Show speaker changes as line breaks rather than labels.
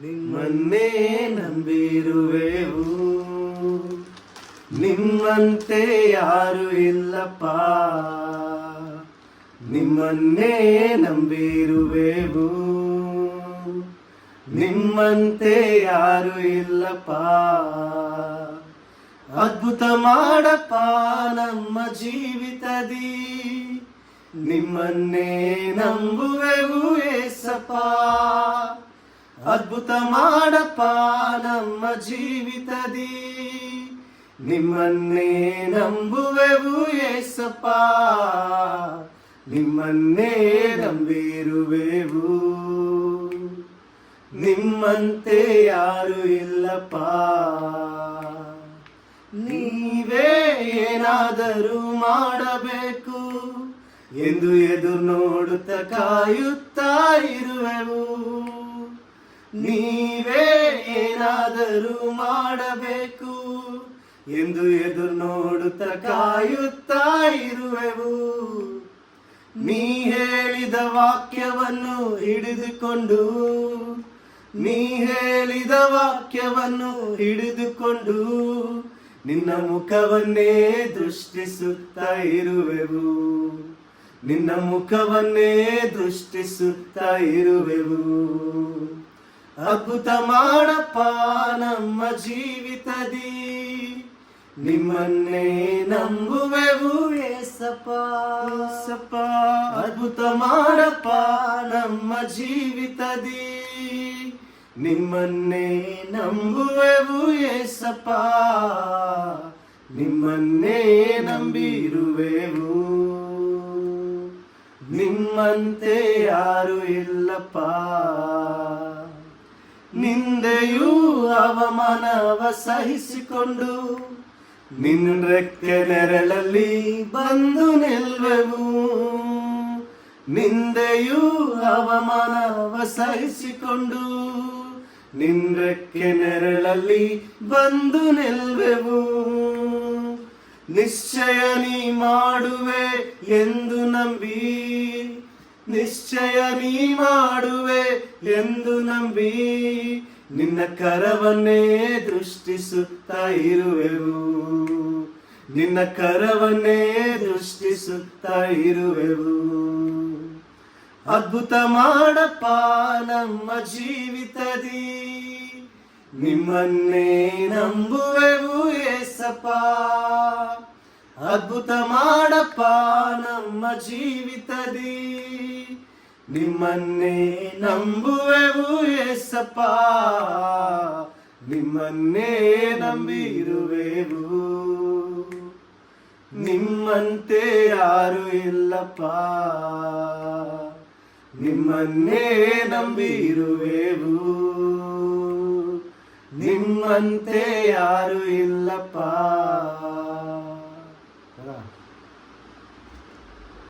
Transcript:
ನಿಮ್ಮನ್ನೇ ನಂಬಿರುವೆವು, ನಿಮ್ಮಂತೆ ಯಾರು ಇಲ್ಲಪ್ಪ. ನಿಮ್ಮನ್ನೇ ನಂಬಿರುವೆವು, ನಿಮ್ಮಂತೆ ಯಾರು ಇಲ್ಲಪ್ಪ. ಅದ್ಭುತ ಮಾಡಪ್ಪ ನಮ್ಮ ಜೀವಿತದಿ, ನಿಮ್ಮನ್ನೇ ನಂಬುವೆವು ಏಸಪ್ಪ. ಅದ್ಭುತ ಮಾಡಪ್ಪ ನಮ್ಮ ಜೀವಿತದಿ, ನಿಮ್ಮನ್ನೇ ನಂಬುವೆವು ಏಸಪ್ಪ. ನಿಮ್ಮನ್ನೇ ನಂಬಿರುವೆವು, ನಿಮ್ಮಂತೆ ಯಾರು ಇಲ್ಲಪ್ಪ. ನೀವೇ ಏನಾದರೂ ಮಾಡಬೇಕು ಎಂದು ಎದುರು ನೋಡುತ್ತಾ ಕಾಯುತ್ತಾ ಇರುವೆವು. ನೀವೇ ಏನಾದರೂ ಮಾಡಬೇಕು ಎಂದು ಎದುರು ನೋಡುತ್ತಾ ಕಾಯುತ್ತಾ ಇರುವೆವು. ನೀ ಹೇಳಿದ ವಾಕ್ಯವನ್ನು ಹಿಡಿದುಕೊಂಡು, ನೀ ಹೇಳಿದ ವಾಕ್ಯವನ್ನು ಹಿಡಿದುಕೊಂಡು ನಿನ್ನ ಮುಖವನ್ನೇ ದೃಷ್ಟಿಸುತ್ತಾ ಇರುವೆವು. ನಿನ್ನ ಮುಖವನ್ನೇ ದೃಷ್ಟಿಸುತ್ತಾ ಇರುವೆವು. ಅದ್ಭುತ ಮಾಡಪ್ಪ ನಮ್ಮ ಜೀವಿತದಿ, ನಿಮ್ಮನ್ನೇ ನಂಬುವೆವು ಏಸಪ್ಪ. ಅದ್ಭುತ ಮಾಡಪ್ಪ ನಮ್ಮ ಜೀವಿತದಿ, ನಿಮ್ಮನ್ನೇ ನಂಬುವೆವು ಏಸಪ್ಪ. ನಿಮ್ಮನ್ನೇ ನಂಬಿರುವೆವು, ನಿಮ್ಮಂತೆ ಯಾರು ಇಲ್ಲಪ್ಪ. ನಿಂದೆಯೂ ಅವಮಾನವ ಸಹಿಸಿಕೊಂಡು ನಿನ್ನ ರೆಕ್ಕೆ ನೆರಳಲ್ಲಿ ಬಂದು ನಿಲ್ಲುವೆವು. ನಿಂದೆಯೂ ಅವಮಾನವ ಸಹಿಸಿಕೊಂಡು ನಿನ್ನ ರೆಕ್ಕೆ ನೆರಳಲ್ಲಿ ಬಂದು ನಿಲ್ಲುವೆವು. ನಿಶ್ಚಯ ನೀ ಮಾಡುವೆ ಎಂದು ನಂಬಿ, ನಿಶ್ಚಯ ನೀ ಮಾಡುವೆ ಎಂದು ನಂಬಿ ನಿನ್ನ ಕರವನ್ನೇ ದೃಷ್ಟಿಸುತ್ತಾ ಇರುವೆವು. ನಿನ್ನ ಕರವನ್ನೇ ದೃಷ್ಟಿಸುತ್ತಾ ಇರುವೆವು. ಅದ್ಭುತ ಮಾಡಪ್ಪ ನಮ್ಮ ಜೀವಿತದಿ, ನಿಮ್ಮನ್ನೇ ನಂಬುವೆವು ಏಸಪ್ಪ. ಅದ್ಭುತ ಮಾಡಪ್ಪ ನಮ್ಮ ಜೀವಿತದಿ, ನಿಮ್ಮನ್ನೇ ನಂಬುವೆವು ಏಸಪ್ಪ. ನಿಮ್ಮನ್ನೇ ನಂಬಿರುವೆವು, ನಿಮ್ಮಂತೆ ಯಾರು ಇಲ್ಲಪ್ಪ. ನಿಮ್ಮನ್ನೇ ನಂಬಿರುವೆವು, ನಿಮ್ಮಂತೆ ಯಾರು ಇಲ್ಲಪ್ಪ.